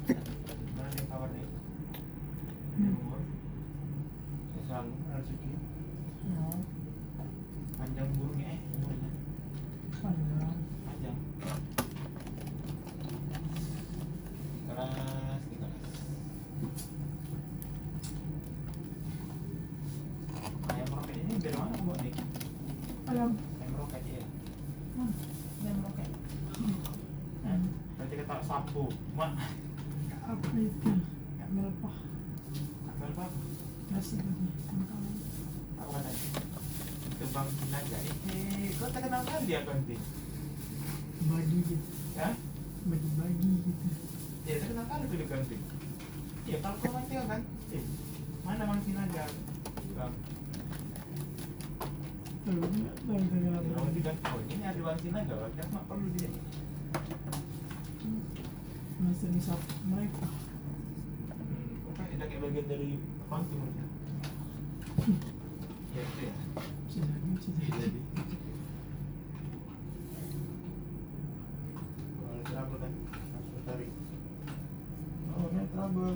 Mana nih kawarnya? Umur. Saya selalu rezeki. Ya, Panjang umurnya umurnya. panjang. Panjang. Keras, keras. Ayam roket ini dari mana buat nih? Ayam. Ayam roket ya. Ayam roket. Nanti kita sapu, mak. Apa itu? Gak melepah. Apa apa? Nasi lagi sama kamu. Apa katanya? Kembang naga. Kau tak kenal kan dia ganti? Bagi gitu. Ya? Bagi-bagi gitu. Ya, tak kenal kan itu diganti. Ya, kalau kau nanti kan, mana mang naga? Bang, Tahu nggak? Tahu kenapa? kalau tidak, oh ini ada bang naga, kan mak perlu dia. Masih nisap mereka. Kok kan kayak bagian dari apa timurnya? Ya itu ya. Bisa jadi, bisa jadi. Jadi. Kalau trouble kan, harus tarik. Oh, ini trouble.